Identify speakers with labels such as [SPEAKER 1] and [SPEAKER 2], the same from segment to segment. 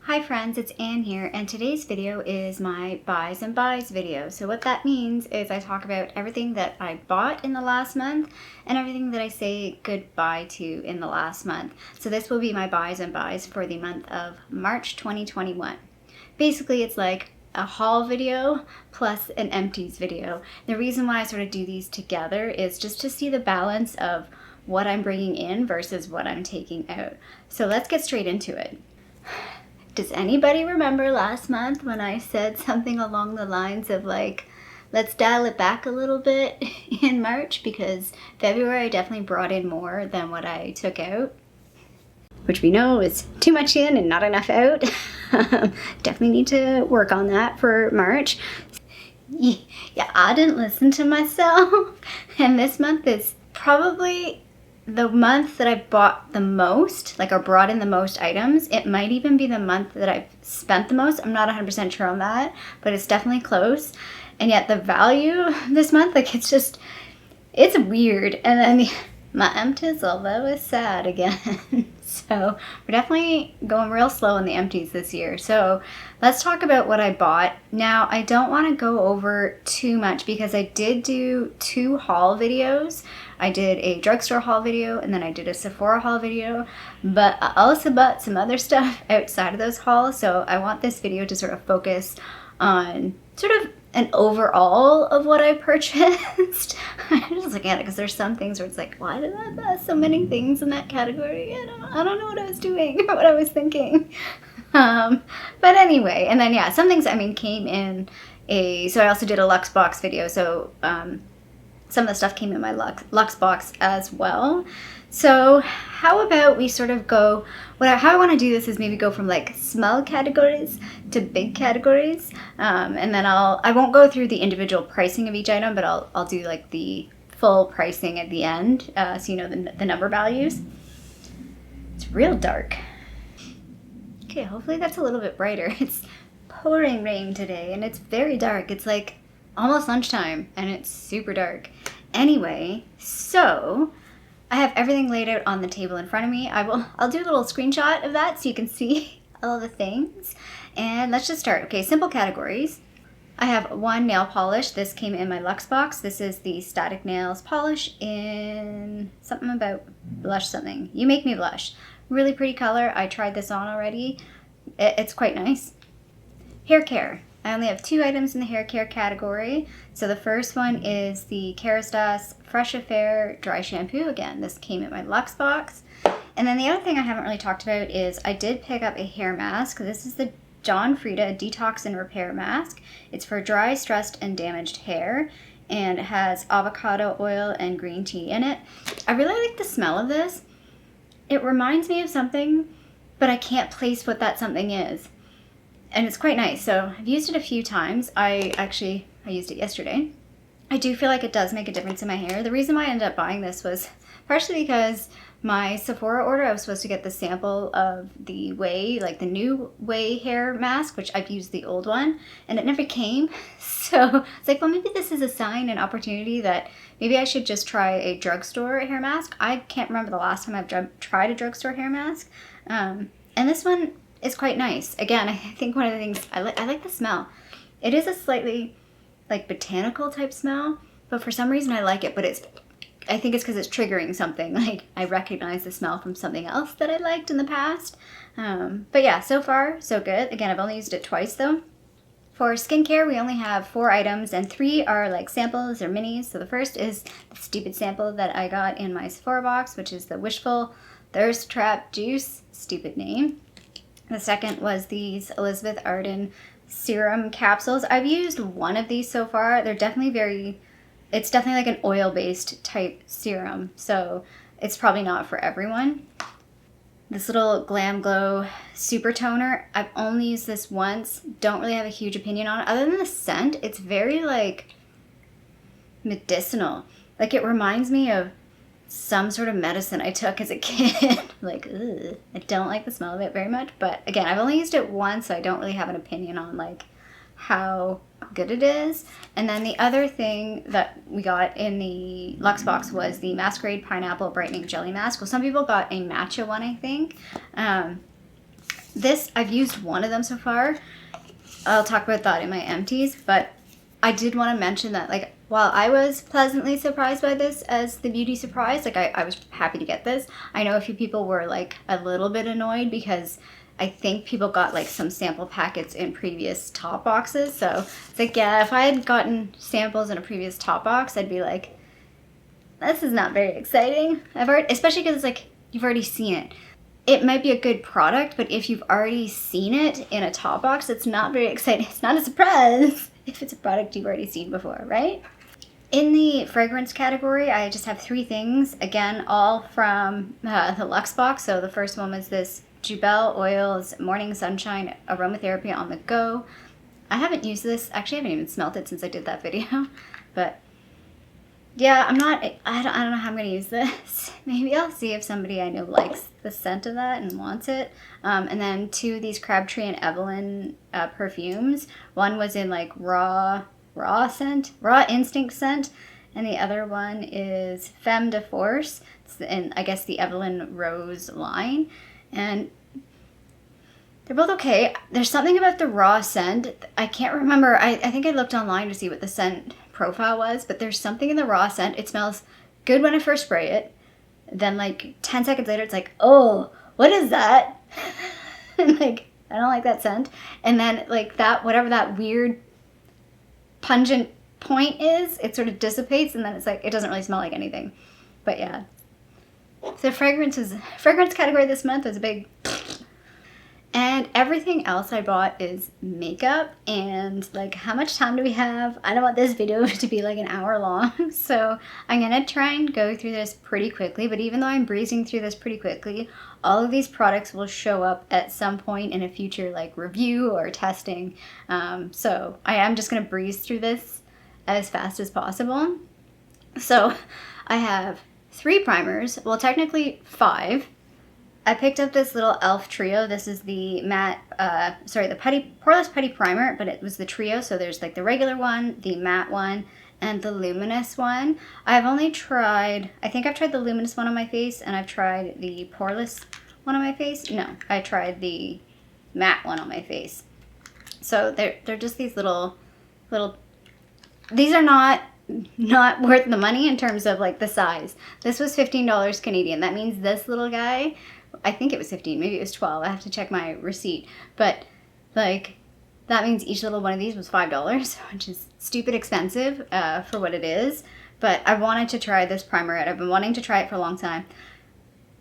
[SPEAKER 1] Hi friends, it's Anne here, and today's video is my buys and buys video. So what that means is I talk about everything that I bought in the last month and everything that I say goodbye to in the last month. So this will be my buys and buys for the month of March 2021. Basically, it's like a haul video plus an empties video. The reason why I sort of do these together is just to see the balance of what I'm bringing in versus what I'm taking out. So let's get straight into it. Does anybody remember last month when I said something along the lines of like, let's dial it back a little bit in March, because February I definitely brought in more than what I took out, which we know is too much in and not enough out. Definitely need to work on that for March. Yeah, I didn't listen to myself, and this month is probably the month that I bought the most, like, or brought in the most items. It might even be the month that I've spent the most. I'm not 100% sure on that, but it's definitely close. And yet the value this month, like, it's weird. And then my empties, although is sad again. So we're definitely going real slow in the empties this year. So let's talk about what I bought. Now, I don't want to go over too much because I did do 2 haul videos. I did a drugstore haul video and then I did a Sephora haul video, but I also bought some other stuff outside of those hauls. So I want this video to sort of focus on sort of an overall of what I purchased. I'm just looking at it because there's some things where it's like, why did I buy so many things in that category? I don't know what I was doing or what I was thinking. But anyway, and then yeah, some things, I mean, came in so I also did a Luxe box video. So some of the stuff came in my Luxe box as well. So how about we sort of go, how I want to do this is maybe go from like small categories to big categories. And then I won't go through the individual pricing of each item, but I'll do like the full pricing at the end. So you know the number values. It's real dark. Okay, hopefully that's a little bit brighter. It's pouring rain today and it's very dark. It's like almost lunchtime and it's super dark. Anyway, so I have everything laid out on the table in front of me. I'll do a little screenshot of that so you can see all the things. And let's just start. Okay, simple categories. I have 1 nail polish. This came in my Luxe box. This is the Static Nails polish in something about blush something. You Make Me Blush. Really pretty color. I tried this on already. It's quite nice. Hair care. I only have 2 items in the hair care category. So the first one is the Kerastase Fresh Affair Dry Shampoo. Again, this came in my Luxe box. And then the other thing I haven't really talked about is I did pick up a hair mask. This is the Frieda Detox and Repair Mask. It's for dry, stressed, and damaged hair. And it has avocado oil and green tea in it. I really like the smell of this. It reminds me of something, but I can't place what that something is. And it's quite nice. So I've used it a few times. I used it yesterday. I do feel like it does make a difference in my hair. The reason why I ended up buying this was partially because my Sephora order, I was supposed to get the sample of the Way, like the new Way hair mask, which I've used the old one, and it never came. So it's like, well, maybe this is a sign, an opportunity that maybe I should just try a drugstore hair mask. I can't remember the last time I've tried a drugstore hair mask. And this one is quite nice. Again, I think one of the things, I like the smell. It is a slightly like botanical type smell, but for some reason I like it, but I think it's because it's triggering something. Like I recognize the smell from something else that I liked in the past. But yeah, so far so good. Again, I've only used it twice though. For skincare, we only have 4 items and 3 are like samples or minis. So the first is the stupid sample that I got in my Sephora box, which is the Wishful Thirst Trap Juice. Stupid name. The second was these Elizabeth Arden Serum capsules. I've used one of these so far. They're definitely it's definitely like an oil-based type serum, so it's probably not for everyone. This little Glam Glow Super Toner, I've only used this once. Don't really have a huge opinion on it. Other than the scent, it's very like medicinal. Like it reminds me of some sort of medicine I took as a kid. Like, ugh. I don't like the smell of it very much, but again, I've only used it once, so I don't really have an opinion on like how good it is. And then the other thing that we got in the Luxe box was the Masquerade Pineapple Brightening Jelly Mask. Well, some people got a matcha one, I think. This, I've used one of them so far. I'll talk about that in my empties, but I did want to mention that, like, while I was pleasantly surprised by this as the beauty surprise, like, I was happy to get this. I know a few people were, like, a little bit annoyed because I think people got, like, some sample packets in previous top boxes. So it's like, yeah, if I had gotten samples in a previous top box, I'd be like, this is not very exciting. Especially because it's like, you've already seen it. It might be a good product, but if you've already seen it in a top box, it's not very exciting. It's not a surprise if it's a product you've already seen before, right? In the fragrance category, I just have 3 things. Again, all from the Luxe box. So the first one was this Jubel Oils Morning Sunshine Aromatherapy on the Go. I haven't used this. Actually, I haven't even smelled it since I did that video. But yeah, I don't know how I'm going to use this. Maybe I'll see if somebody I know likes the scent of that and wants it. And then 2 of these Crabtree and Evelyn perfumes. One was in like raw instinct scent, and the other one is Femme de Force. It's in, I guess, the Evelyn Rose line, and they're both okay. There's something about the raw scent. I can't remember. I think I looked online to see what the scent profile was, but there's something in the raw scent. It smells good when I first spray it. Then like 10 seconds later, it's like, oh, what is that? And like, I don't like that scent. And then like that, whatever that weird pungent point is, it sort of dissipates, and then it's like, it doesn't really smell like anything. But yeah. So fragrance category this month was a big. And everything else I bought is makeup, and like, how much time do we have? I don't want this video to be like an hour long, so I'm gonna try and go through this pretty quickly. But even though I'm breezing through this pretty quickly, all of these products will show up at some point in a future like review or testing. So I am just gonna breeze through this as fast as possible. So I have 3 primers, well technically 5. I picked up this little e.l.f. trio. This is the matte, the Poreless Putty Primer, but it was the trio. So there's like the regular one, the matte one, and the luminous one. I've only tried, I think I've tried the luminous one on my face, and I've tried the poreless one on my face. No, I tried the matte one on my face. So they're just these little, these are not worth the money in terms of like the size. This was $15 Canadian. That means this little guy, I think it was 15, maybe it was 12. I have to check my receipt. But like, that means each little one of these was $5, which is stupid expensive for what it is. But I wanted to try this primer out. I've been wanting to try it for a long time.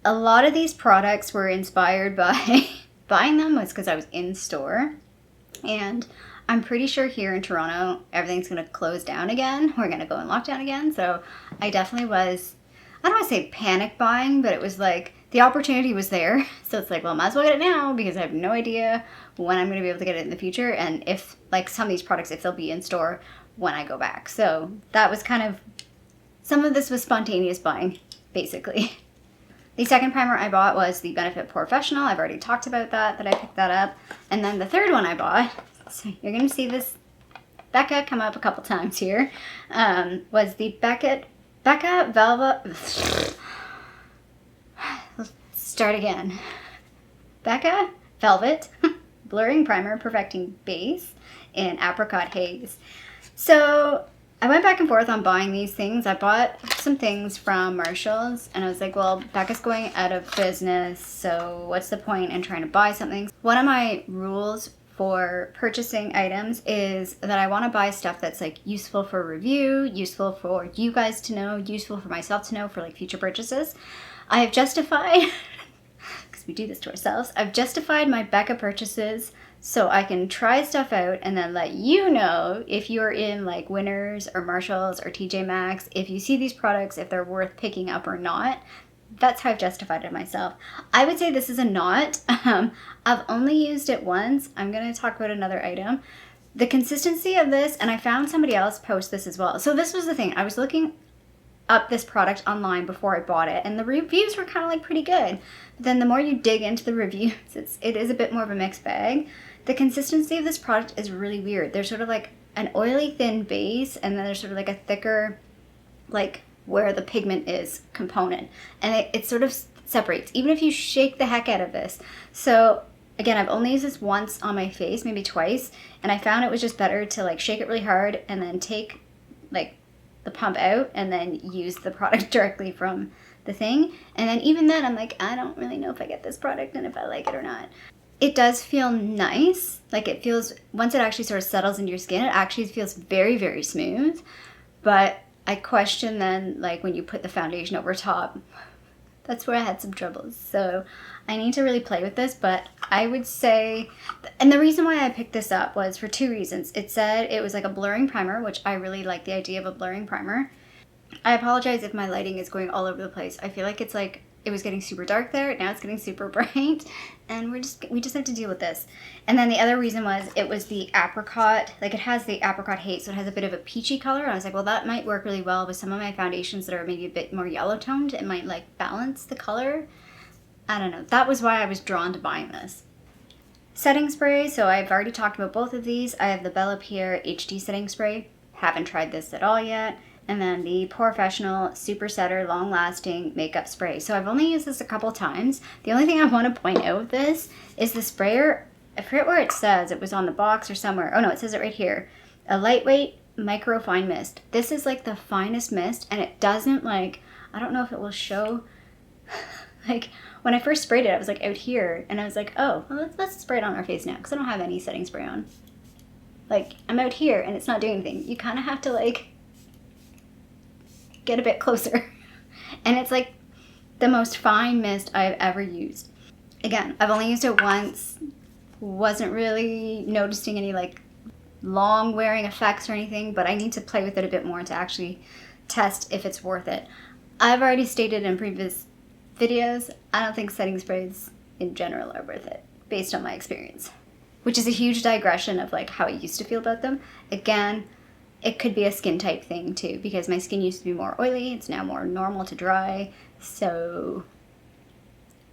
[SPEAKER 1] A lot of these products were inspired by buying them was because I was in store. And I'm pretty sure here in Toronto, everything's going to close down again. We're going to go in lockdown again. So I definitely was, I don't want to say panic buying, but it was like the opportunity was there. So it's like, well, might as well get it now because I have no idea when I'm going to be able to get it in the future. And if like some of these products, if they'll be in store when I go back. So that was kind of, some of this was spontaneous buying, basically. The second primer I bought was the Benefit Porefessional. I've already talked about that I picked that up. And then the third one I bought, so you're going to see this Becca come up a couple times here, was the Becca Velvet. Let's start again. Becca Velvet Blurring Primer Perfecting Base in Apricot Haze. So I went back and forth on buying these things. I bought some things from Marshalls, and I was like, well, Becca's going out of business, so what's the point in trying to buy something? One of my rules for purchasing items is that I want to buy stuff that's like useful for review, useful for you guys to know, useful for myself to know for like future purchases. I have justified, because we do this to ourselves, I've justified my Becca purchases so I can try stuff out and then let you know if you're in like Winners or Marshalls or TJ Maxx, if you see these products, if they're worth picking up or not. That's how I've justified it myself. I would say this is a not. I've only used it once. I'm going to talk about another item. The consistency of this, and I found somebody else post this as well. So this was the thing. I was looking up this product online before I bought it, and the reviews were kind of like pretty good. But then the more you dig into the reviews, it is a bit more of a mixed bag. The consistency of this product is really weird. There's sort of like an oily thin base, and then there's sort of like a thicker, like where the pigment is component, and it sort of separates even if you shake the heck out of this. So again, I've only used this once on my face, maybe twice, and I found it was just better to like shake it really hard and then take like the pump out and then use the product directly from the thing. And then even then I'm like, I don't really know if I get this product and if I like it or not. It does feel nice. Like it feels, once it actually sort of settles into your skin, it actually feels very, very smooth. But I question then, like when you put the foundation over top, that's where I had some troubles. So I need to really play with this, but I would say, and the reason why I picked this up was for 2 reasons. It said it was like a blurring primer, which I really like the idea of a blurring primer. I apologize if my lighting is going all over the place. I feel like it's like, it was getting super dark there, now it's getting super bright, and we just have to deal with this. And then the other reason was, it was the apricot, like it has the apricot haze, so it has a bit of a peachy color, and I was like, well, that might work really well with some of my foundations that are maybe a bit more yellow toned. It might like balance the color. I don't know, that was why I was drawn to buying this. Setting spray, so I've already talked about both of these. I have the Bella Pierre HD setting spray, haven't tried this at all yet. And then the Porefessional Supersetter Long Lasting Makeup Spray. So I've only used this a couple times. The only thing I want to point out with this is the sprayer, I forget where it says, it was on the box or somewhere. Oh no, it says it right here. A lightweight micro fine mist. This is like the finest mist, and it doesn't like, I don't know if it will show, like when I first sprayed it, I was like out here, and I was like, oh, well, let's spray it on our face now, because I don't have any setting spray on. Like, I'm out here, and it's not doing anything. You kind of have to like, get a bit closer. And it's like the most fine mist I've ever used. Again, I've only used it once, wasn't really noticing any like long wearing effects or anything, but I need to play with it a bit more to actually test if it's worth it. I've already stated in previous videos, I don't think setting sprays in general are worth it, based on my experience. Which is a huge digression of like how I used to feel about them. Again, it could be a skin type thing too, because my skin used to be more oily, it's now more normal to dry, so...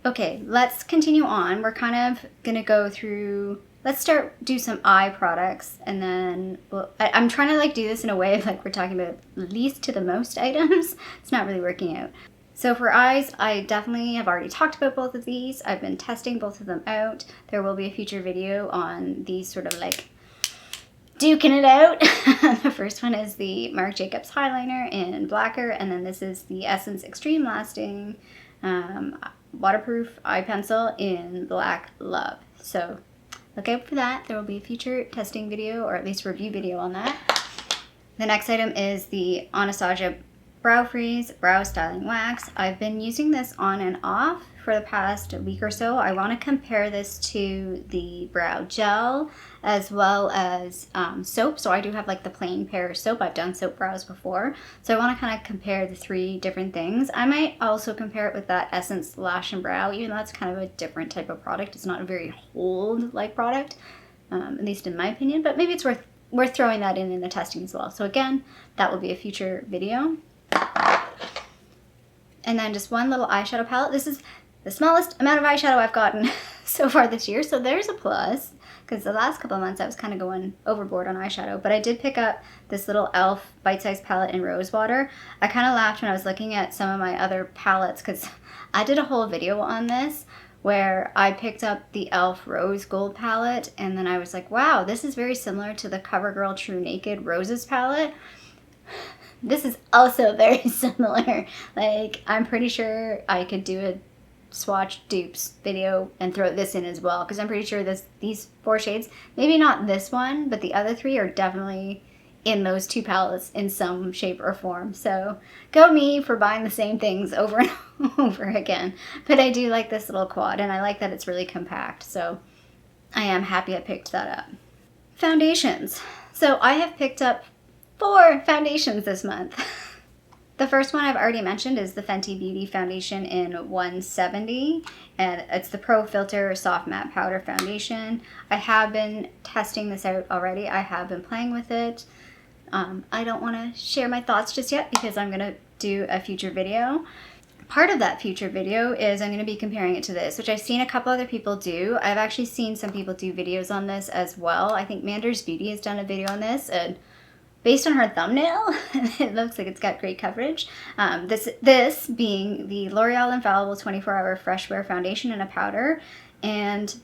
[SPEAKER 1] Okay, let's continue on. We're kind of gonna go through, let's do some eye products, and then, I'm trying to like do this in a way of like we're talking about least to the most items. It's not really working out. So for eyes, I definitely have already talked about both of these. I've been testing both of them out. There will be a future video on these sort of like duking it out. The first one is the Marc Jacobs Highliner in Blacker, and then this is the Essence Extreme Lasting Waterproof Eye Pencil in Black Love. So look out for that. There will be a future testing video, or at least review video on that. The next item is the Anastasia Brow Freeze Brow Styling Wax. I've been using this on and off for the past week or so. I want to compare this to the brow gel as well as soap. So I do have like the plain pear soap. I've done soap brows before. So I want to kind of compare the 3 different things. I might also compare it with that Essence Lash and Brow, even though that's kind of a different type of product. It's not a very hold-like product, at least in my opinion, but maybe it's worth throwing that in the testing as well. So again, that will be a future video. And then just one little eyeshadow palette. This is the smallest amount of eyeshadow I've gotten so far this year, so there's a plus, because the last couple of months I was kind of going overboard on eyeshadow, but I did pick up this little e.l.f. bite-sized palette in Rosewater. I kind of laughed when I was looking at some of my other palettes, because I did a whole video on this where I picked up the e.l.f. Rose Gold palette, and then I was like, wow, this is very similar to the CoverGirl True Naked Roses palette. This is also very similar. Like, I'm pretty sure I could do a swatch dupes video and throw this in as well, because I'm pretty sure these 4 shades, maybe not this one, but the other 3 are definitely in those 2 palettes in some shape or form. So go me for buying the same things over and over again. But I do like this little quad, and I like that it's really compact, so I am happy I picked that up. Foundations. So I have picked up 4 foundations this month. The first one I've already mentioned is the Fenty Beauty Foundation in 170, and it's the Pro Filter Soft Matte Powder Foundation. I have been testing this out already. I have been playing with it. I don't want to share my thoughts just yet because I'm going to do a future video. Part of that future video is I'm going to be comparing it to this, which I've seen a couple other people do. I've actually seen some people do videos on this as well. I think Manders Beauty has done a video on this, and based on her thumbnail, it looks like it's got great coverage. This being the L'Oreal Infallible 24-Hour Fresh Wear Foundation in a powder. And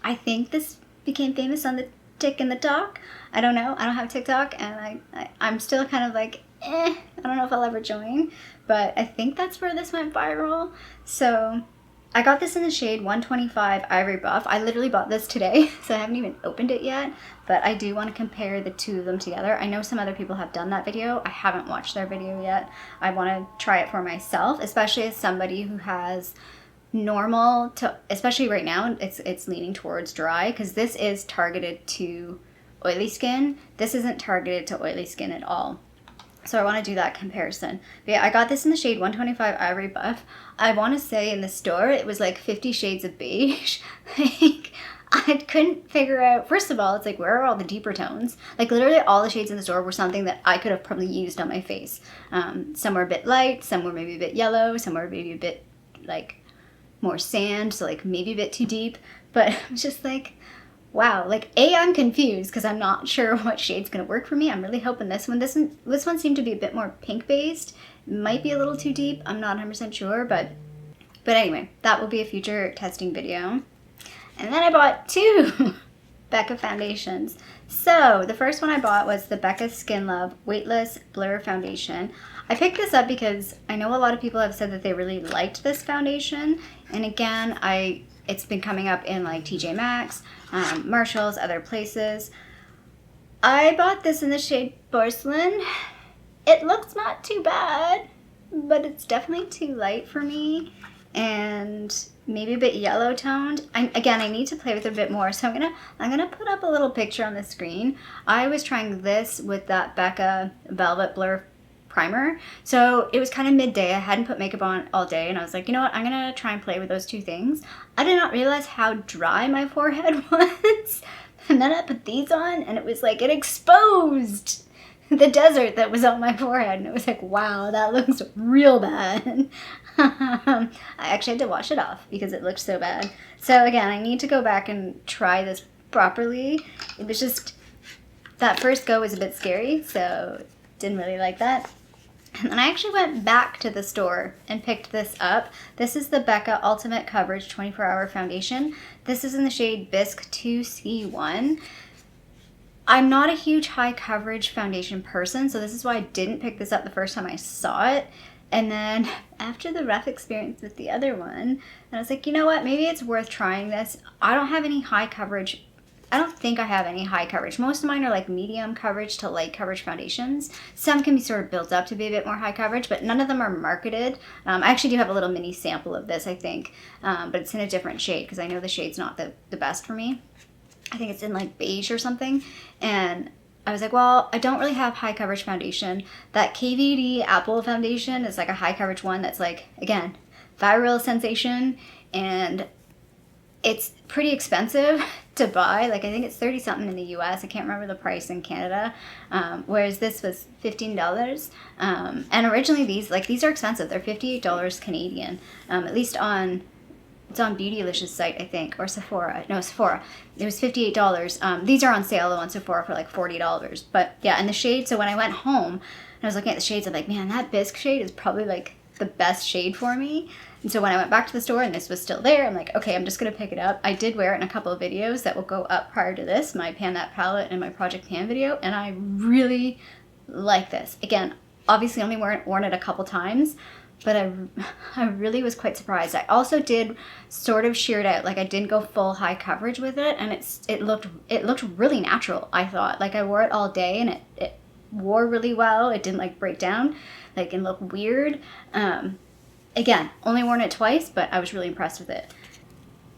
[SPEAKER 1] I think this became famous on the Tik and the Talk. I don't know. I don't have TikTok, and I'm still kind of like, I don't know if I'll ever join. But I think that's where this went viral. So I got this in the shade 125 Ivory Buff. I literally bought this today, so I haven't even opened it yet. But I do want to compare the two of them together. I know some other people have done that video. I haven't watched their video yet. I want to try it for myself, especially as somebody who has normal to, especially right now, it's leaning towards dry, because this is targeted to oily skin. This isn't targeted to oily skin at all. So I want to do that comparison. But yeah, I got this in the shade 125 Ivory Buff. I want to say in the store it was like 50 shades of beige. Like, I couldn't figure out, first of all, it's like, where are all the deeper tones? Like, literally all the shades in the store were something that I could have probably used on my face. Some were a bit light, some were maybe a bit yellow, some were maybe a bit like more sand, so like maybe a bit too deep. But I was just like, wow, like, I'm confused because I'm not sure what shade's gonna work for me. I'm really hoping this one seemed to be a bit more pink based. Might be a little too deep. I'm not 100% sure, but anyway, that will be a future testing video. And then I bought two Becca Foundations. So the first one I bought was the Becca Skin Love Weightless Blur Foundation. I picked this up because I know a lot of people have said that they really liked this foundation. And again, it's been coming up in like TJ Maxx, Marshalls, other places. I bought this in the shade Porcelain. It looks not too bad, but it's definitely too light for me, and maybe a bit yellow toned. I need to play with it a bit more, so I'm gonna put up a little picture on the screen. I was trying this with that Becca Velvet Blur primer, so it was kind of midday. I hadn't put makeup on all day, and I was like, you know what, I'm gonna try and play with those two things. I did not realize how dry my forehead was, and then I put these on, and it was like, it exposed the desert that was on my forehead, and it was like, wow, that looks real bad. I actually had to wash it off because it looked so bad. So again, I need to go back and try this properly. It was just, that first go was a bit scary, so didn't really like that. And then I actually went back to the store and picked this up. This is the Becca Ultimate Coverage 24-Hour Foundation. This is in the shade Bisque 2C1. I'm not a huge high coverage foundation person, so this is why I didn't pick this up the first time I saw it. And then after the rough experience with the other one, I was like, you know what, maybe it's worth trying this. I don't have any high coverage. I don't think I have any high coverage. Most of mine are like medium coverage to light coverage foundations. Some can be sort of built up to be a bit more high coverage, but none of them are marketed. I actually do have a little mini sample of this, I think, but it's in a different shade because I know the shade's not the best for me. I think it's in like beige or something. And I was like, well, I don't really have high coverage foundation. That KVD Apple foundation is like a high coverage one that's like, again, viral sensation, and it's pretty expensive to buy. Like, I think it's 30 something in the US. I can't remember the price in Canada. Whereas this was $15. And originally these are expensive. They're $58 Canadian. At least it's on Beautylicious site, I think, or Sephora. No, Sephora. It was $58. These are on sale though on Sephora for like $40. But yeah, and the shade, so when I went home and I was looking at the shades, I'm like, man, that Bisque shade is probably like the best shade for me. And so when I went back to the store and this was still there, I'm like, okay, I'm just gonna pick it up. I did wear it in a couple of videos that will go up prior to this, my Pan That Palette and my Project Pan video, and I really like this. Again, obviously only worn it a couple times, but I really was quite surprised. I also did sort of sheer it out. Like, I didn't go full high coverage with it, and it looked really natural, I thought. Like, I wore it all day, and it wore really well. It didn't like break down, like, and look weird. Again, only worn it twice, but I was really impressed with it.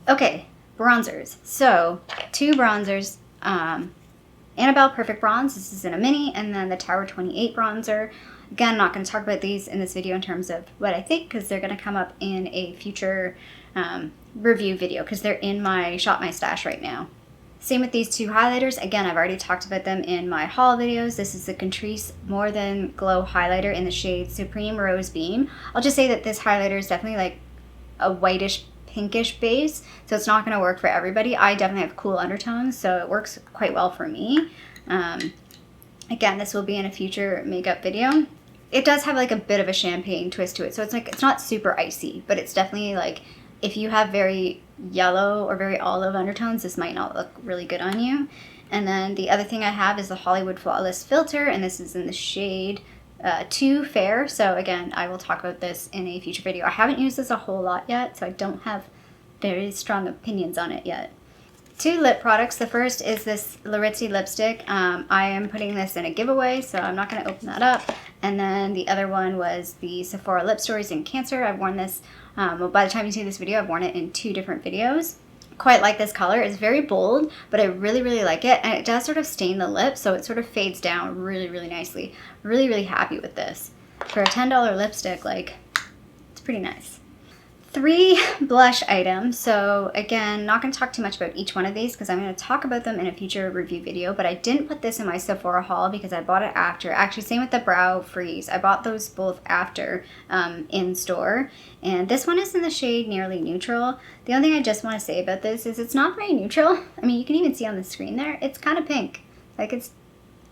[SPEAKER 1] Okay, bronzers. So, two bronzers. Annabelle Perfect Bronze, this is in a mini, and then the Tower 28 bronzer. Again, not going to talk about these in this video in terms of what I think, because they're going to come up in a future review video, because they're in my Shop My Stash right now. Same with these two highlighters. Again, I've already talked about them in my haul videos. This is the Cantris More Than Glow highlighter in the shade Supreme Rose Beam. I'll just say that this highlighter is definitely like a whitish pinkish base, so it's not going to work for everybody. I definitely have cool undertones, so it works quite well for me. Again, this will be in a future makeup video. It does have like a bit of a champagne twist to it, so it's like, it's not super icy, but it's definitely like if you have very yellow or very olive undertones, this might not look really good on you. And then the other thing I have is the Hollywood Flawless Filter, and this is in the shade Too Fair. So again, I will talk about this in a future video. I haven't used this a whole lot yet, so I don't have very strong opinions on it yet. 2 lip products. The first is this Laritzy Lipstick. I am putting this in a giveaway, so I'm not going to open that up. And then the other one was the Sephora Lip Stories in Cancer. I've worn this, well, by the time you see this video, I've worn it in 2 different videos. Quite like this color. It's very bold, but I really, really like it. And it does sort of stain the lip, so it sort of fades down really, really nicely. Really, really happy with this. For a $10 lipstick, like, it's pretty nice. 3 blush items. So again, not going to talk too much about each one of these because I'm going to talk about them in a future review video, but I didn't put this in my Sephora haul because I bought it after. Actually, same with the Brow Freeze. I bought those both after in store, and this one is in the shade Nearly Neutral. The only thing I just want to say about this is it's not very neutral. I mean, you can even see on the screen there, it's kind of pink. Like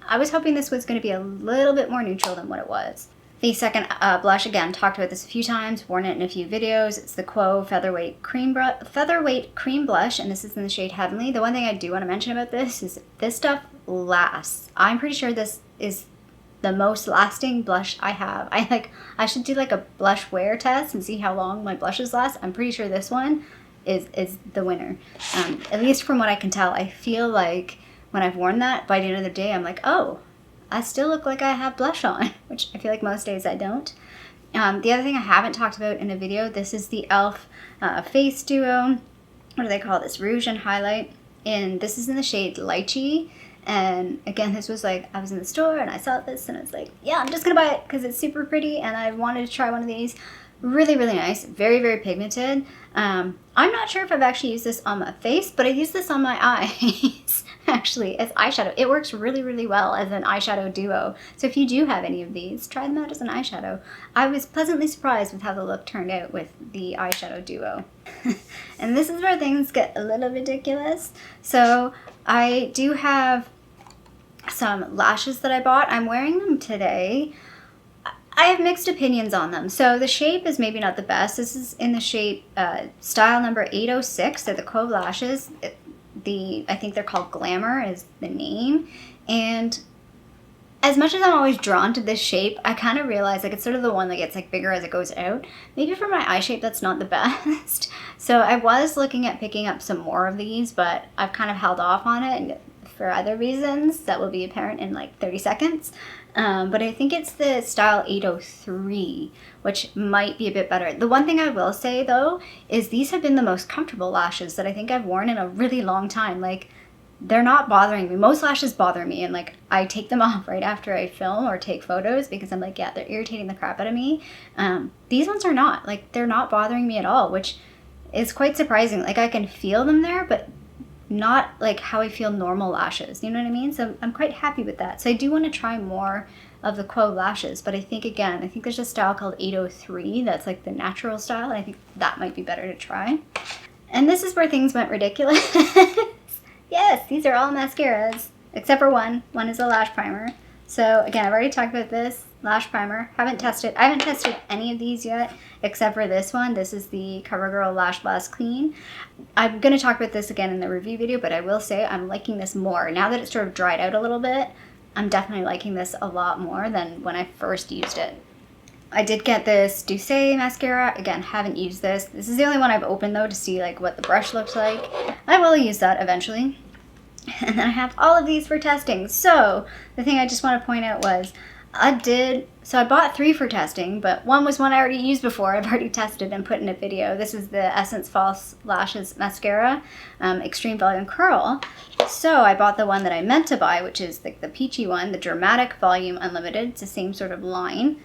[SPEAKER 1] I was hoping this was going to be a little bit more neutral than what it was. The second blush, again, talked about this a few times, worn it in a few videos. It's the Quo Featherweight Cream Blush, and this is in the shade Heavenly. The one thing I do want to mention about this is this stuff lasts. I'm pretty sure this is the most lasting blush I have. I should do like a blush wear test and see how long my blushes last. I'm pretty sure this one is the winner. At least from what I can tell. I feel like when I've worn that, by the end of the day, I'm like, oh, I still look like I have blush on, which I feel like most days I don't. The other thing I haven't talked about in a video, this is the e.l.f. Face Duo. What do they call this? Rouge and Highlight. And this is in the shade Lychee. And again, this was like, I was in the store and I saw this and I was like, yeah, I'm just gonna buy it because it's super pretty and I wanted to try one of these. Really, really nice. Very, very pigmented. I'm not sure if I've actually used this on my face, but I used this on my eyes, actually, as eyeshadow. It works really, really well as an eyeshadow duo. So if you do have any of these, try them out as an eyeshadow. I was pleasantly surprised with how the look turned out with the eyeshadow duo. And this is where things get a little ridiculous. So I do have some lashes that I bought. I'm wearing them today. I have mixed opinions on them. So the shape is maybe not the best. This is in the shape style number 806. They're the Cove lashes. I think they're called Glamour is the name. And as much as I'm always drawn to this shape, I kind of realize like it's sort of the one that gets like bigger as it goes out. Maybe for my eye shape, that's not the best. So I was looking at picking up some more of these, but I've kind of held off on it and for other reasons that will be apparent in like 30 seconds. But I think it's the style 803, which might be a bit better. The one thing I will say though, is these have been the most comfortable lashes that I think I've worn in a really long time. Like, they're not bothering me. Most lashes bother me and like I take them off right after I film or take photos because I'm like, yeah, they're irritating the crap out of me. These ones are not. Like, they're not bothering me at all, which is quite surprising. Like, I can feel them there, but not like how I feel normal lashes, you know what I mean? So I'm quite happy with that. So I do want to try more of the Quo lashes, but I think there's a style called 803 that's like the natural style, and I think that might be better to try. And this is where things went ridiculous. Yes, these are all mascaras, except for one. One is a lash primer. So again, I've already talked about this lash primer. I haven't tested any of these yet, except for this one. This is the CoverGirl Lash Blast Clean. I'm going to talk about this again in the review video, but I will say I'm liking this more. Now that it's sort of dried out a little bit, I'm definitely liking this a lot more than when I first used it. I did get this Douce mascara. Again, haven't used this. This is the only one I've opened though to see like what the brush looks like. I will use that eventually. And then I have all of these for testing. So the thing I just want to point out was I bought 3 for testing, but one was one I already used before. I've already tested and put in a video. This is the Essence False Lashes Mascara, Extreme Volume Curl. So I bought the one that I meant to buy, which is the peachy one, the Dramatic Volume Unlimited. It's the same sort of line.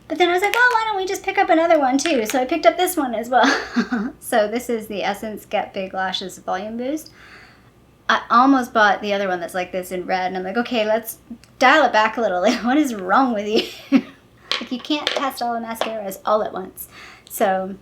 [SPEAKER 1] But then I was like, well, why don't we just pick up another one too? So I picked up this one as well. So this is the Essence Get Big Lashes Volume Boost. I almost bought the other one that's like this in red, and I'm like, okay, let's dial it back a little. Like, what is wrong with you? Like, you can't test all the mascaras all at once. So,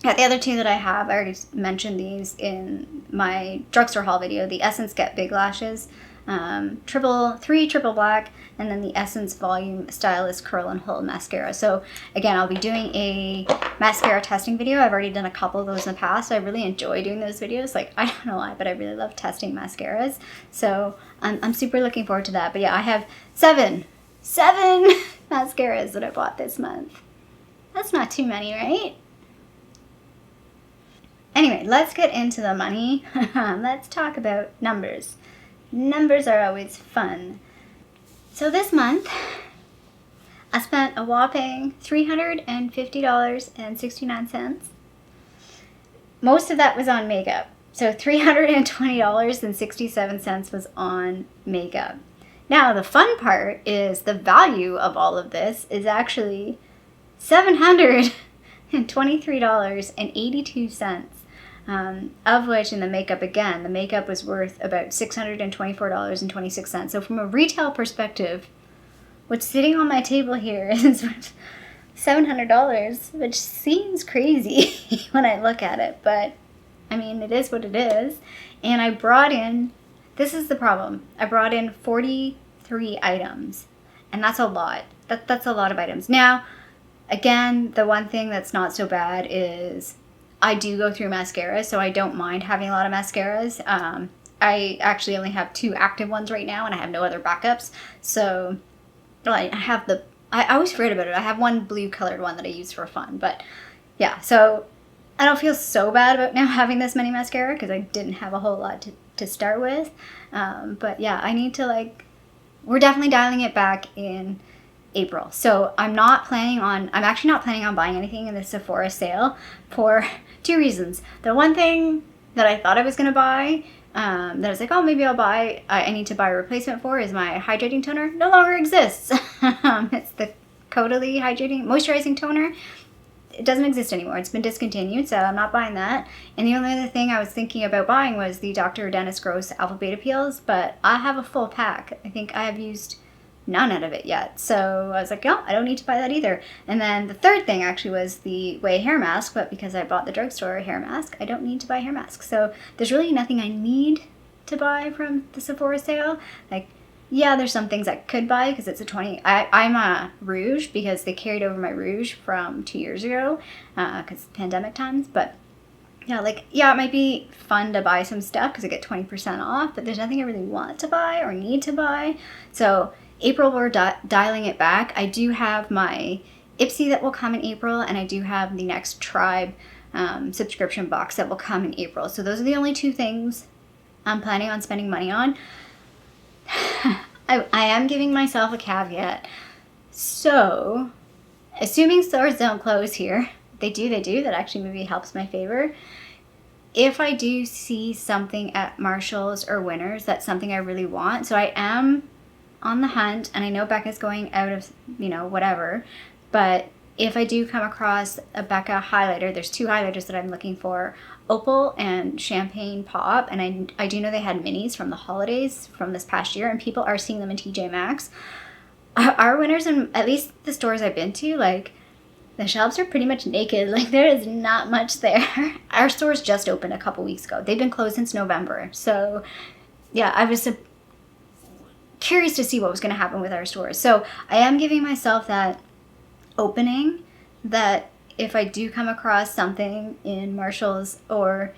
[SPEAKER 1] yeah, the other 2 that I already mentioned these in my drugstore haul video, the Essence Get Big Lashes three triple black, and then the Essence Volume Stylist Curl and Hold Mascara. So again, I'll be doing a mascara testing video. I've already done a couple of those in the past. I really enjoy doing those videos. Like, I don't know why, but I really love testing mascaras. So I'm super looking forward to that. But yeah, I have seven mascaras that I bought this month. That's not too many, right? Anyway, let's get into the money. Let's talk about numbers. Numbers are always fun. So this month, I spent a whopping $350.69. Most of that was on makeup. So $320.67 was on makeup. Now, the fun part is the value of all of this is actually $723.82. Of which in the makeup, again, the makeup was worth about $624.26. So from a retail perspective, what's sitting on my table here is worth $700, which seems crazy when I look at it, but I mean, it is what it is. And I brought in, this is the problem, I brought in 43 items, and that's a lot. That's a lot of items. Now, again, the one thing that's not so bad is I do go through mascaras, so I don't mind having a lot of mascaras. I actually only have 2 active ones right now, and I have no other backups. So I have I always forget about it. I have one blue colored one that I use for fun. But yeah, so I don't feel so bad about now having this many mascara because I didn't have a whole lot to start with. But yeah, I need to we're definitely dialing it back in April. So I'm actually not planning on buying anything in the Sephora sale for 2 reasons. The one thing that I thought I was going to buy, that I was like, oh, maybe I need to buy a replacement for, is my hydrating toner. No longer exists. It's the Caudalie moisturizing toner. It doesn't exist anymore. It's been discontinued, so I'm not buying that. And the only other thing I was thinking about buying was the Dr. Dennis Gross Alpha Beta Peels, but I have a full pack. I think I have used none out of it yet. So I was like, no, I don't need to buy that either. And then the third thing actually was the Way hair mask, but because I bought the drugstore hair mask, I don't need to buy hair masks. So there's really nothing I need to buy from the Sephora sale. Yeah, there's some things I could buy because it's I'm a rouge because they carried over my rouge from 2 years ago because pandemic times. But yeah, it might be fun to buy some stuff because I get 20% off, but there's nothing I really want to buy or need to buy. So April, we're dialing it back. I do have my Ipsy that will come in April, and I do have the Next Tribe subscription box that will come in April. So those are the only 2 things I'm planning on spending money on. I am giving myself a caveat. So, assuming stores don't close here, they do, that actually maybe helps my favor. If I do see something at Marshall's or Winners, that's something I really want. So I am on the hunt, and I know Becca's going out of, whatever, but if I do come across a Becca highlighter, there's 2 highlighters that I'm looking for, Opal and Champagne Pop, and I do know they had minis from the holidays from this past year, and people are seeing them in TJ Maxx. Our Winners, and at least the stores I've been to, the shelves are pretty much naked. There is not much there. Our stores just opened a couple weeks ago. They've been closed since November. So yeah, I was curious to see what was going to happen with our stores. So I am giving myself that opening that if I do come across something in Marshall's or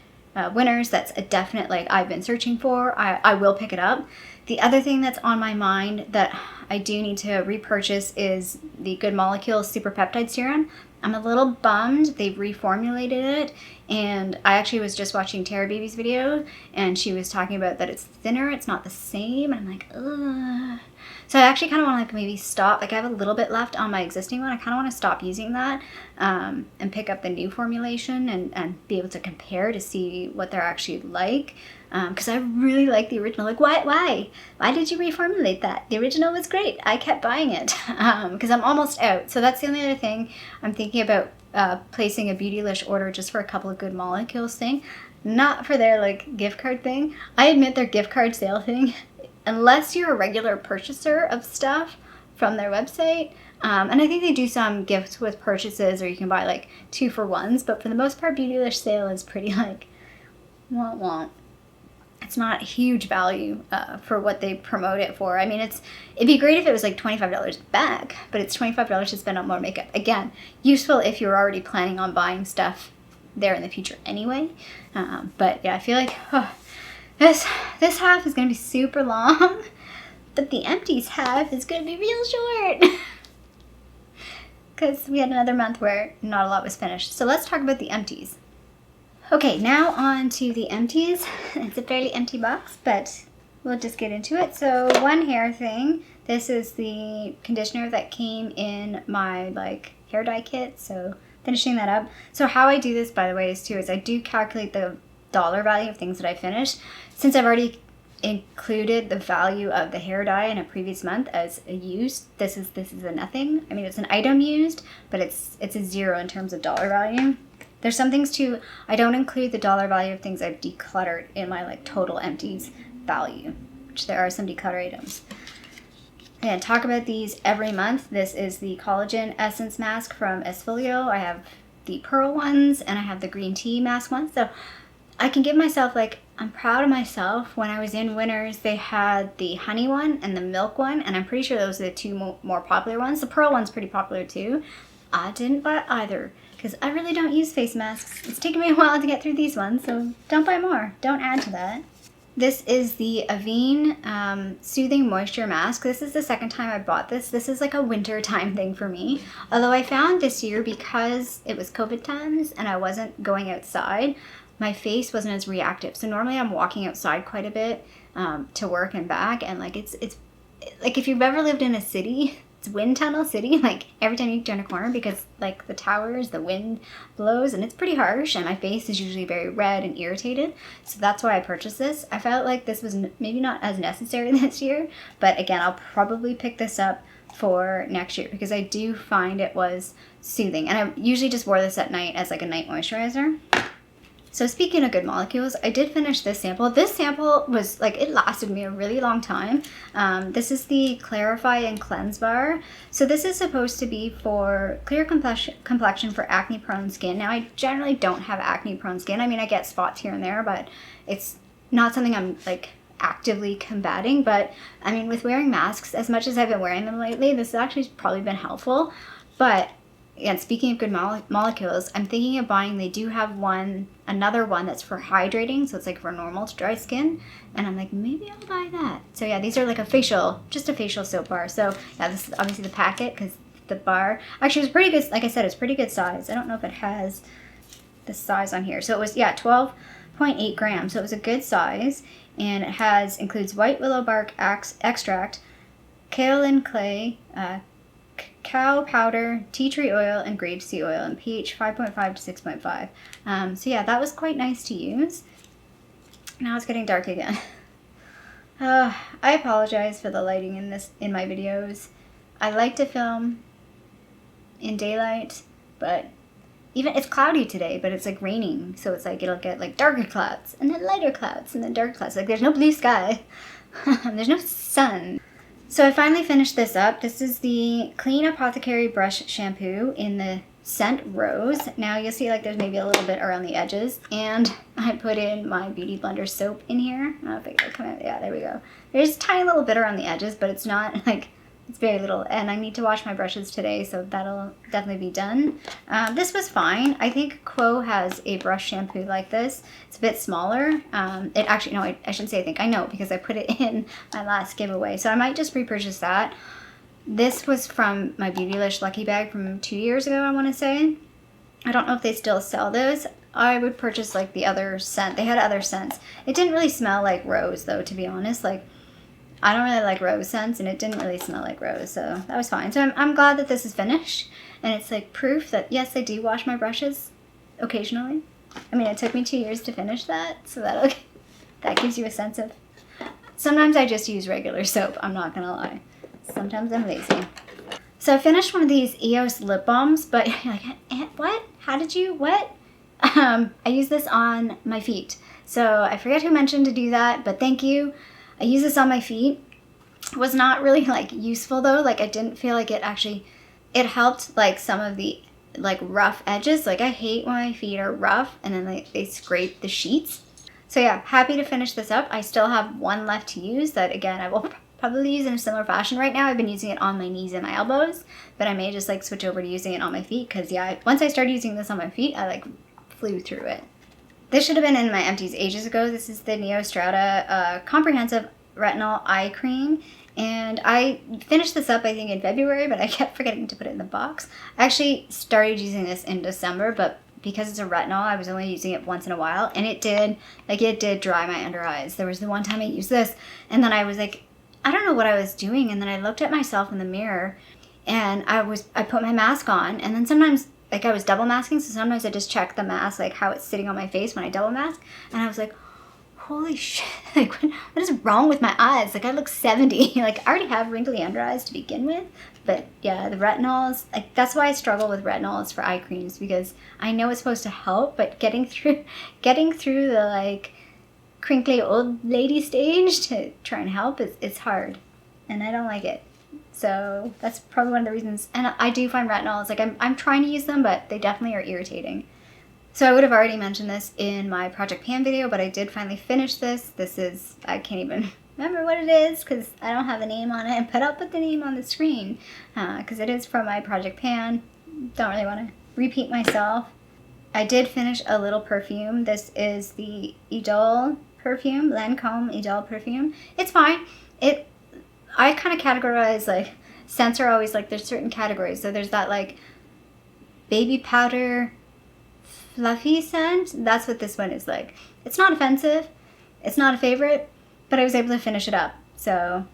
[SPEAKER 1] Winners that's a definite, I've been searching for, I will pick it up. The other thing that's on my mind that I do need to repurchase is the Good Molecules Super Peptide Serum. I'm a little bummed they've reformulated it, and I actually was just watching Tara Baby's video, and she was talking about that it's thinner, it's not the same, and I'm like, ugh. So I actually kind of want to maybe stop, I have a little bit left on my existing one, I kind of want to stop using that and pick up the new formulation and be able to compare to see what they're actually like. Because I really like the original. Why did you reformulate that? The original was great. I kept buying it because I'm almost out. So that's the only other thing I'm thinking about, placing a Beautylish order just for a couple of Good Molecules thing, not for their gift card thing. I admit their gift card sale thing, unless you're a regular purchaser of stuff from their website, and I think they do some gifts with purchases, or you can buy 2-for-1s, but for the most part, Beautylish sale is pretty womp womp. it's not a huge value for what they promote it for. I mean, it'd be great if it was like $25 back, but it's $25 to spend on more makeup. Again, useful if you're already planning on buying stuff there in the future anyway. But yeah, I feel like this half is going to be super long, but the Empties half is going to be real short. Because we had another month where not a lot was finished. So let's talk about the Empties. Okay, now on to the Empties. It's a fairly empty box, but we'll just get into it. So one hair thing. This is the conditioner that came in my hair dye kit. So finishing that up. So how I do this, by the way, is I do calculate the dollar value of things that I finished. Since I've already included the value of the hair dye in a previous month as a used, this is a nothing. I mean, it's an item used, but it's a zero in terms of dollar value. There's some things too, I don't include the dollar value of things I've decluttered in my total Empties value, which there are some declutter items. And talk about these every month. This is the Collagen Essence Mask from Esfolio. I have the pearl ones and I have the green tea mask ones. So I can give myself, I'm proud of myself. When I was in Winners, they had the honey one and the milk one, and I'm pretty sure those are the two more popular ones. The pearl one's pretty popular too. I didn't buy either, because I really don't use face masks. It's taken me a while to get through these ones, so don't buy more. Don't add to that. This is the Avene Soothing Moisture Mask. This is the second time I bought this. This is a winter time thing for me. Although I found this year, because it was COVID times and I wasn't going outside, my face wasn't as reactive. So normally I'm walking outside quite a bit to work and back, and it's if you've ever lived in a city, it's wind tunnel city, every time you turn a corner, because the towers, the wind blows and it's pretty harsh, and my face is usually very red and irritated. So that's why I purchased this. I felt like this was maybe not as necessary this year, but again, I'll probably pick this up for next year because I do find it was soothing, and I usually just wore this at night as a night moisturizer. So speaking of good molecules, I did finish this sample. This sample was, it lasted me a really long time. This is the Clarify and Cleanse Bar. So this is supposed to be for clear complexion for acne-prone skin. Now, I generally don't have acne-prone skin. I mean, I get spots here and there, but it's not something I'm, actively combating. But, I mean, with wearing masks, as much as I've been wearing them lately, this has actually probably been helpful. But yeah, speaking of good molecules, I'm thinking of buying, they do have another one that's for hydrating, so it's for normal to dry skin, and I'm maybe I'll buy that. So yeah, these are just a facial soap bar. So yeah, this is obviously the packet, because the bar, actually it was pretty good, like I said, it's pretty good size. I don't know if it has the size on here. So it was, yeah, 12.8 grams, so it was a good size, and it includes white willow bark extract, kaolin clay, cacao powder, tea tree oil, and grapeseed oil, and pH 5.5 to 6.5. So yeah, that was quite nice to use. Now it's getting dark again. I apologize for the lighting in my videos. I like to film in daylight, but it's cloudy today, but it's raining, so it's it'll get darker clouds, and then lighter clouds, and then darker clouds. There's no blue sky. There's no sun. So I finally finished this up. This is the Clean Apothecary Brush Shampoo in the scent Rose. Now you'll see there's maybe a little bit around the edges, and I put in my Beauty Blender soap in here. I don't know if it'll come out. Yeah, there we go. There's a tiny little bit around the edges, but it's not it's very little, and I need to wash my brushes today, so that'll definitely be done. This was fine. I think Quo has a brush shampoo like this. It's a bit smaller. It actually, no, I shouldn't say I think. I know, because I put it in my last giveaway, so I might just repurchase that. This was from my Beautylish Lucky Bag from 2 years ago, I want to say. I don't know if they still sell those. I would purchase the other scent. They had other scents. It didn't really smell like rose, though, to be honest. I don't really like rose scents, and it didn't really smell like rose, so that was fine. So I'm glad that this is finished, and it's proof that, yes, I do wash my brushes occasionally. I mean, it took me 2 years to finish that, so that gives you a sense of... Sometimes I just use regular soap, I'm not gonna lie. Sometimes I'm lazy. So I finished one of these Eos Lip Balms, but you're what? How did you? What? I use this on my feet. So I forget who mentioned to do that, but thank you. I use this on my feet. It was not really useful though. I didn't feel like it helped some of the rough edges. I hate when my feet are rough and then they scrape the sheets. So yeah, happy to finish this up. I still have one left to use that, again, I will probably use in a similar fashion. Right now I've been using it on my knees and my elbows, but I may just like switch over to using it on my feet, because yeah, once I started using this on my feet, I like flew through it. This should have been in my Empties ages ago. This is the Neo Strata Comprehensive Retinol Eye Cream. And I finished this up, I think, in February, but I kept forgetting to put it in the box. I actually started using this in December, but because it's a retinol, I was only using it once in a while. And it did dry my under eyes. There was the one time I used this, and then I was like, I don't know what I was doing. And then I looked at myself in the mirror, and I put my mask on, and then sometimes, like, I was double masking, so sometimes I just check the mask, like how it's sitting on my face when I double mask, and I was like, holy shit, like what is wrong with my eyes? Like I look 70. Like I already have wrinkly under eyes to begin with. But yeah, the retinols, like that's why I struggle with retinols for eye creams, because I know it's supposed to help, but getting through the like crinkly old lady stage to try and help it's hard, and I don't like it. So that's probably one of the reasons. And I do find retinols, like I'm trying to use them, but they definitely are irritating. So I would have already mentioned this in my Project Pan video, but I did finally finish this. This is, I can't even remember what it is because I don't have the name on it, but I'll put the name on the screen because it is from my Project Pan. Don't really want to repeat myself. I did finish a little perfume. This is the Idole perfume, Lancome Idole perfume. It's fine. I kind of categorize, like, scents are always, like, there's certain categories. So there's that, like, baby powder fluffy scent. That's what this one is like. It's not offensive. It's not a favorite, but I was able to finish it up. So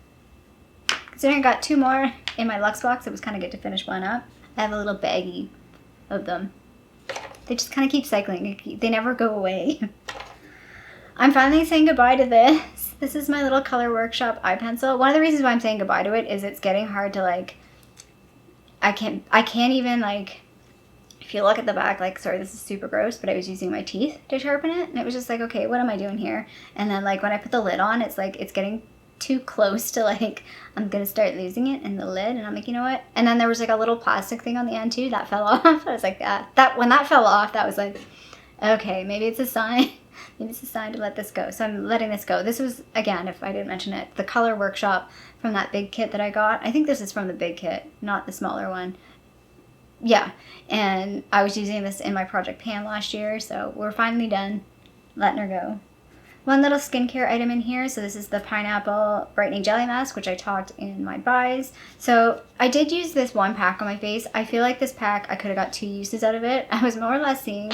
[SPEAKER 1] considering I got 2 more in my Luxe box, it was kind of good to finish one up. I have a little baggie of them. They just kind of keep cycling. They never go away. I'm finally saying goodbye to this. This is my little Color Workshop eye pencil. One of the reasons why I'm saying goodbye to it is it's getting hard to, like, I can't even, like, if you look at the back, like, sorry, this is super gross, but I was using my teeth to sharpen it, and it was just like, okay, what am I doing here? And then, like, when I put the lid on, it's like, it's getting too close to, like, I'm gonna start losing it in the lid, and I'm like, you know what? And then there was, like, a little plastic thing on the end, too, that fell off. I was like, when that fell off, that was like, okay, maybe it's a sign. Maybe it's a sign to let this go. So I'm letting this go. This was, again, if I didn't mention it, the Color Workshop from that big kit that I got. I think this is from the big kit, not the smaller one. Yeah, and I was using this in my Project Pan last year, so we're finally done letting her go. One little skincare item in here, so this is the Pineapple Brightening Jelly Mask, which I talked in my buys. So I did use this one pack on my face. I feel like this pack, I could have got 2 uses out of it. I was more or less seeing,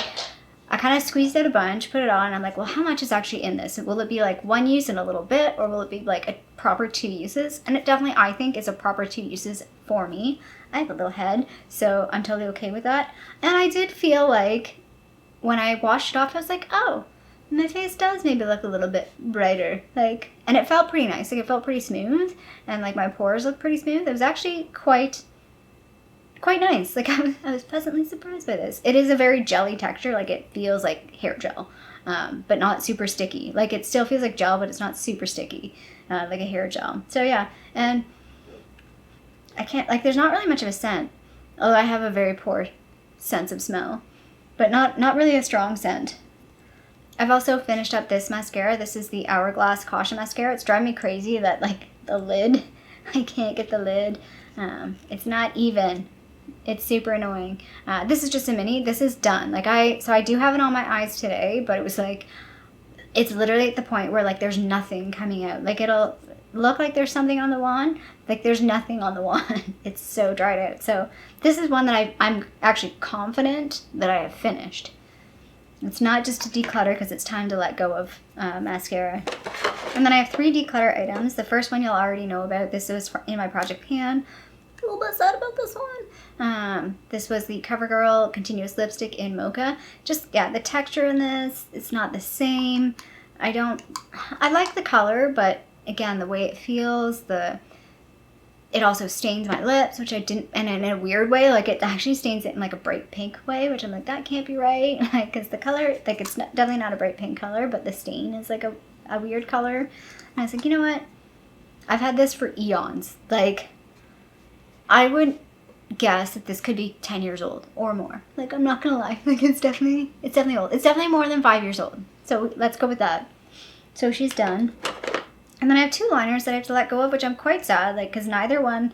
[SPEAKER 1] I kind of squeezed out a bunch, put it on, and I'm like, well, how much is actually in this? Will it be like 1 use and a little bit, or will it be like a proper 2 uses? And it definitely, I think, is a proper 2 uses for me. I have a little head, so I'm totally okay with that. And I did feel like when I washed it off, I was like, oh, my face does maybe look a little bit brighter. Like, and it felt pretty nice. Like, it felt pretty smooth, and like my pores looked pretty smooth. It was actually quite nice. Like, I was pleasantly surprised by this. It is a very jelly texture. Like, it feels like hair gel, but not super sticky. Like, it still feels like gel, but it's not super sticky, like a hair gel. So yeah, and I can't, like, there's not really much of a scent, although I have a very poor sense of smell, but not really a strong scent. I've also finished up this mascara. This is the Hourglass Caution Mascara. It's driving me crazy that, like, the lid, I can't get the lid. It's not even. It's super annoying. This is just a mini. This is done. Like, so I do have it on my eyes today, but it was like, it's literally at the point where, like, there's nothing coming out. Like, it'll look like there's something on the wand. Like, there's nothing on the wand. It's so dried out. So this is one that I'm actually confident that I have finished. It's not just to declutter, because it's time to let go of mascara. And then I have 3 declutter items. The first one you'll already know about. This was in my Project Pan. A little bit sad about this one. This was the Covergirl Continuous Lipstick in Mocha. Just, yeah, the texture in this, it's not the same. I like the color, but again, the way it feels, it also stains my lips, which I didn't, and in a weird way, like, it actually stains it in, like, a bright pink way, which I'm like, that can't be right, like, because the color, like, it's definitely not a bright pink color, but the stain is, like, a weird color. And I was like, you know what, I've had this for eons. Like, I would guess that this could be 10 years old or more. Like, I'm not gonna lie, like, it's definitely old. It's definitely more than 5 years old. So let's go with that. So she's done. And then I have 2 liners that I have to let go of, which I'm quite sad, like, because neither one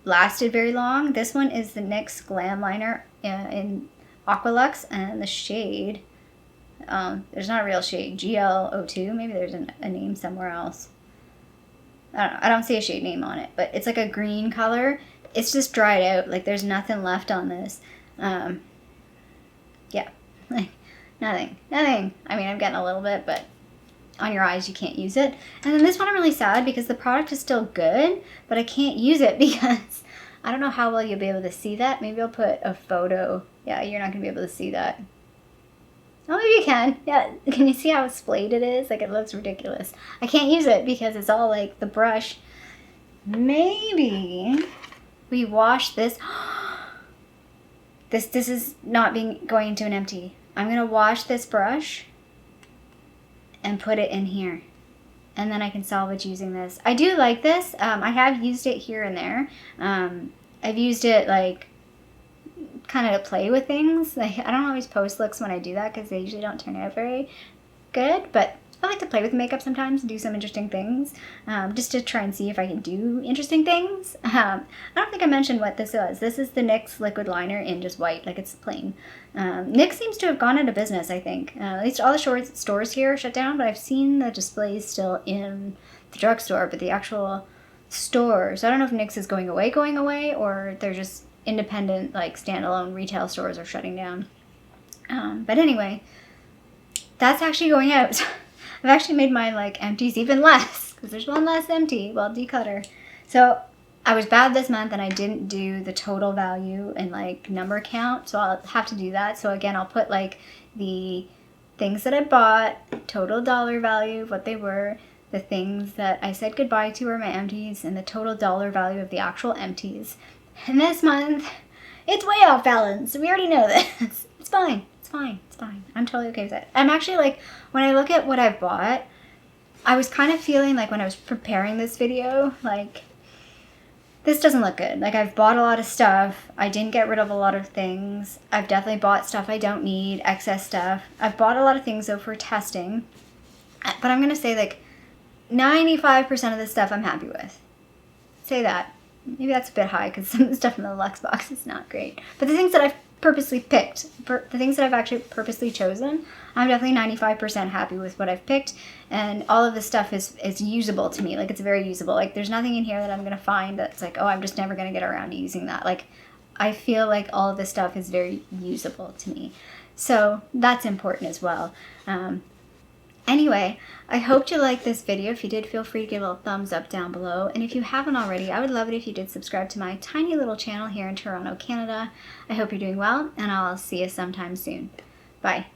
[SPEAKER 1] lasted very long. This one is the NYX Glam Liner in Aqualuxe, and the shade, there's not a real shade, GL02, maybe there's a name somewhere else. I don't know, I don't see a shade name on it, but it's like a green color. It's just dried out, like there's nothing left on this. Yeah, like nothing. I mean, I'm getting a little bit, but on your eyes you can't use it. And then this one I'm really sad because the product is still good, but I can't use it because I don't know how well you'll be able to see that. Maybe I'll put a photo. Yeah, you're not gonna be able to see that. Oh, maybe you can. Yeah, can you see how splayed it is? Like, it looks ridiculous. I can't use it because it's all like the brush. Maybe we wash this. This is not going into an empty. I'm gonna wash this brush and put it in here, and then I can salvage using this. I do like this. I have used it here and there. I've used it like kind of to play with things. Like, I don't always post looks when I do that because they usually don't turn out very good, but I like to play with makeup sometimes and do some interesting things, just to try and see if I can do interesting things. I don't think I mentioned what this was. This is the NYX Liquid Liner in just white, like it's plain. NYX seems to have gone out of business, I think. At least all the stores here are shut down, but I've seen the displays still in the drugstore, but the actual store. So I don't know if NYX is going away, or they're just independent, like standalone retail stores are shutting down. But anyway, that's actually going out. I've actually made my like empties even less because there's one less empty. Well, declutter. So I was bad this month and I didn't do the total value and like number count. So I'll have to do that. So again, I'll put like the things that I bought, total dollar value of what they were, the things that I said goodbye to are my empties, and the total dollar value of the actual empties. And this month, it's way off balance. We already know this. It's fine. I'm totally okay with it. I'm actually like, when I look at what I've bought, I was kind of feeling like when I was preparing this video, like, this doesn't look good. Like, I've bought a lot of stuff. I didn't get rid of a lot of things. I've definitely bought stuff I don't need, excess stuff. I've bought a lot of things, though, for testing. But I'm going to say, like, 95% of the stuff I'm happy with. Say that. Maybe that's a bit high because some of the stuff in the Luxe box is not great. But the things that I've purposely picked, the things that I've actually purposely chosen, I'm definitely 95% happy with what I've picked. And all of this stuff is usable to me. Like, it's very usable. Like, there's nothing in here that I'm going to find that's like, oh, I'm just never going to get around to using that. Like, I feel like all of this stuff is very usable to me. So that's important as well. Anyway, I hope you liked this video. If you did, feel free to give a little thumbs up down below. And if you haven't already, I would love it if you did subscribe to my tiny little channel here in Toronto, Canada. I hope you're doing well, and I'll see you sometime soon. Bye.